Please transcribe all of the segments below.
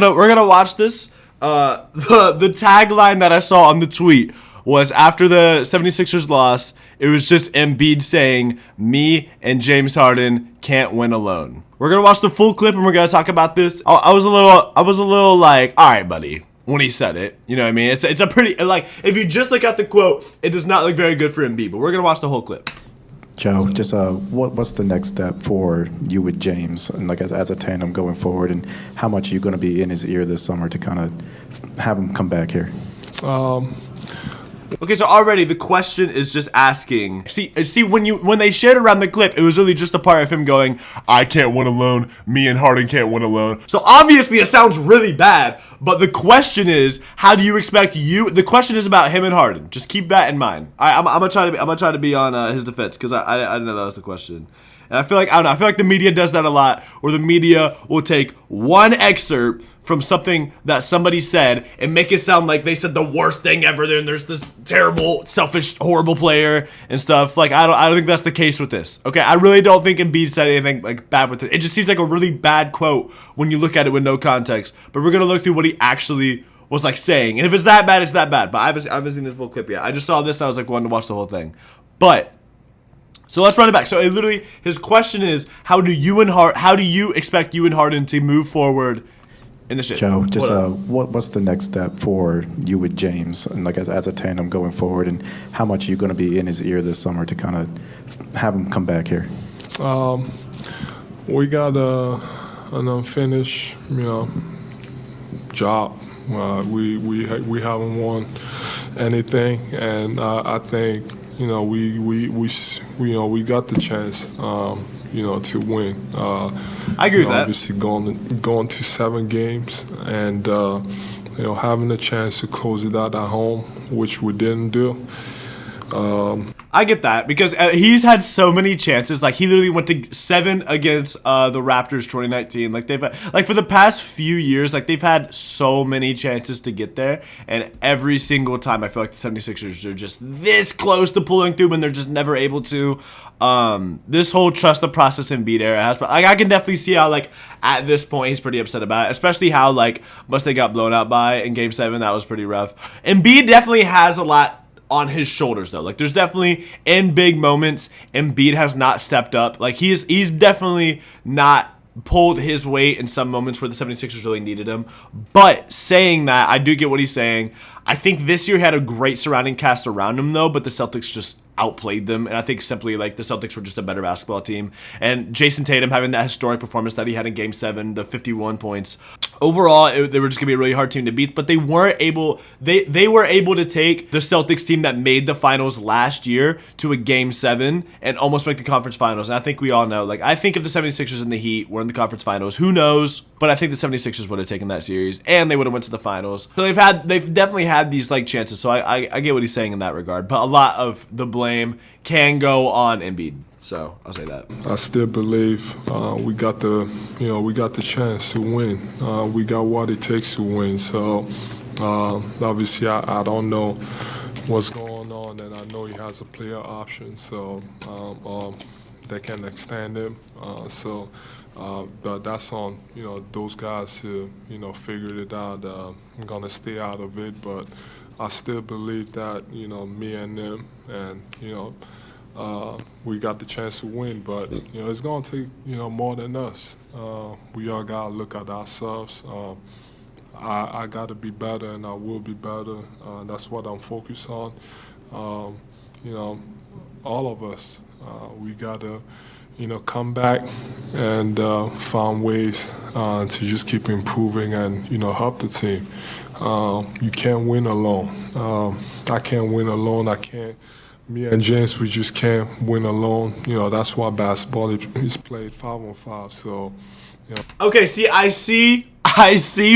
No, we're gonna watch this. The tagline that I saw on the tweet was after the 76ers loss, it was just Embiid saying, "Me and James Harden can't win alone." We're gonna watch the full clip and we're gonna talk about this. I was a little like, all right, buddy, when he said it. You know what I mean? It's a pretty, like, if you just look at the quote, it does not look very good for Embiid. But we're gonna watch the whole clip. Joe, just what's the next step for you with James, and like as a tandem going forward, and how much are you going to be in his ear this summer to kind of have him come back here? Okay, so already the question is just asking. See, when they shared around the clip, it was really just a part of him going, "I can't win alone. Me and Harden can't win alone." So obviously it sounds really bad. But the question is, how do you expect you? The question is about him and Harden. Just keep that in mind. I'm gonna try to be on his defense because I didn't know that was the question. And I feel like the media does that a lot, where the media will take one excerpt from something that somebody said and make it sound like they said the worst thing ever. Then there's this terrible, selfish, horrible player and stuff. Like I don't think that's the case with this. Okay, I really don't think Embiid said anything like bad with it. It just seems like a really bad quote when you look at it with no context. But we're gonna look through what he actually was like saying, and if it's that bad, it's that bad. But I haven't seen this full clip yet. I just saw this and I was like wanting to watch the whole thing, but. So let's run it back. So it literally, his question is, how do you expect you and Harden to move forward in the shit? Joe, just what's the next step for you with James, and like as a tandem going forward, and how much are you going to be in his ear this summer to kind of have him come back here? We got an unfinished, job. We haven't won anything, and I think. We got the chance, to win. I agree with that. Obviously, going to 7 games, and having a chance to close it out at home, which we didn't do. I get that because he's had so many chances. Like he literally went to 7 against the Raptors 2019. Like they've for the past few years, like they've had so many chances to get there, and every single time I feel like the 76ers are just this close to pulling through, and they're just never able to. This whole trust the process Embiid era has, but like I can definitely see how like at this point he's pretty upset about it, especially how like once they got blown out by in Game 7, that was pretty rough. Embiid definitely has a lot on his shoulders though. Like there's definitely in big moments Embiid has not stepped up. Like he's definitely not pulled his weight in some moments where the 76ers really needed him. But saying that, I do get what he's saying. I think this year he had a great surrounding cast around him though, but the Celtics just outplayed them, and I think simply like the Celtics were just a better basketball team. And Jason Tatum having that historic performance that he had in Game 7, the 51 points. Overall, they were just gonna be a really hard team to beat, but they weren't able. They were able to take the Celtics team that made the finals last year to a Game 7 and almost make the conference finals. And I think we all know, like I think if the 76ers and the Heat were in the conference finals, who knows? But I think the 76ers would have taken that series and they would have went to the finals. So they've definitely had these like chances. So I get what he's saying in that regard, but a lot of the blame can go on Embiid. So I'll say that. I still believe we got the chance to win. We got what it takes to win. So obviously I don't know what's going on, and I know he has a player option. So they can extend him. But that's on those guys who figured it out. I'm gonna stay out of it, but I still believe that me and them, and we got the chance to win. But it's gonna take more than us. We all gotta look at ourselves. I gotta be better, and I will be better. That's what I'm focused on. All of us, we gotta come back and find ways to just keep improving and help the team. You can't win alone. I can't win alone. I can't. Me and James, we just can't win alone. That's why basketball is played 5-on-5. So, Okay, I see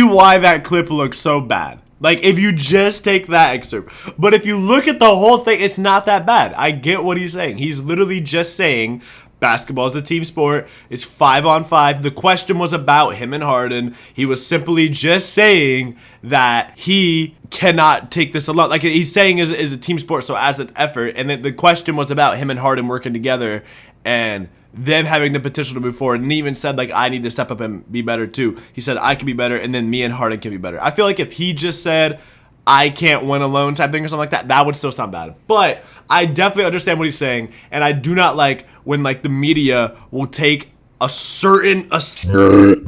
why that clip looks so bad. Like, if you just take that excerpt. But if you look at the whole thing, it's not that bad. I get what he's saying. He's literally just saying basketball is a team sport. It's 5-on-5. The question was about him and Harden. He was simply just saying that he cannot take this alone. Like, he's saying is a team sport, so as an effort. And then the question was about him and Harden working together. And them having the potential to move forward, and he even said like, I need to step up and be better too. He said I can be better, and then me and Harden can be better. I feel like if he just said I can't win alone type thing or something like that, that would still sound bad. But I definitely understand what he's saying, and I do not like when like the media will take a certain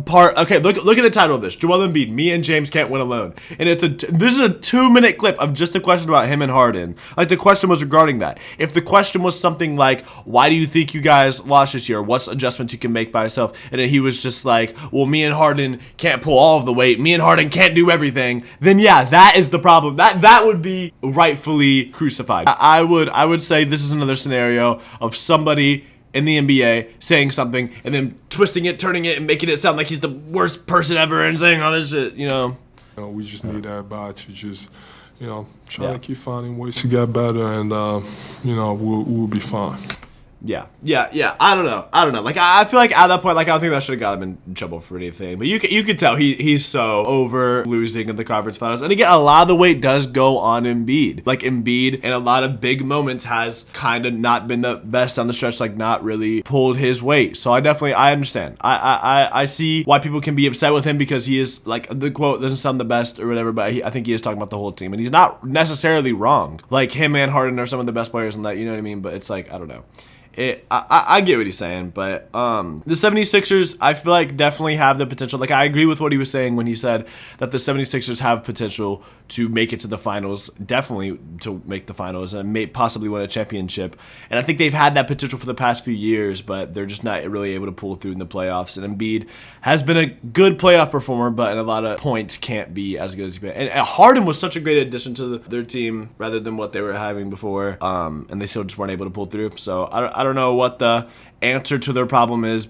part. Okay, look at the title of this. Joel Embiid, me and James can't win alone. And this is a 2-minute clip of just a question about him and Harden. Like the question was regarding that. If the question was something like, why do you think you guys lost this year? What's adjustments you can make by yourself? And then he was just like, well, me and Harden can't pull all of the weight. Me and Harden can't do everything. Then yeah, that is the problem. That would be rightfully crucified. I would say this is another scenario of somebody in the NBA saying something and then twisting it, turning it, and making it sound like he's the worst person ever and saying all this shit, you know. We just need everybody to just, try to keep finding ways to get better, and we'll be fine. Yeah. I don't know. Like I feel like at that point, like I don't think that should have got him in trouble for anything. But you could tell he's so over losing in the conference finals. And again, a lot of the weight does go on Embiid. Like Embiid in a lot of big moments has kind of not been the best on the stretch. Like not really pulled his weight. So I understand. I see why people can be upset with him because he is like the quote doesn't sound the best or whatever. But I think he is talking about the whole team, and he's not necessarily wrong. Like him and Harden are some of the best players in that. You know what I mean? But it's like I don't know. I get what he's saying, but the 76ers, I feel like definitely have the potential. Like, I agree with what he was saying when he said that the 76ers have potential to make it to the finals, definitely to make the finals, and possibly win a championship. And I think they've had that potential for the past few years, but they're just not really able to pull through in the playoffs. And Embiid has been a good playoff performer, but in a lot of points can't be as good as he's been. And Harden was such a great addition to their team rather than what they were having before, and they still just weren't able to pull through. So I don't know what the answer to their problem is,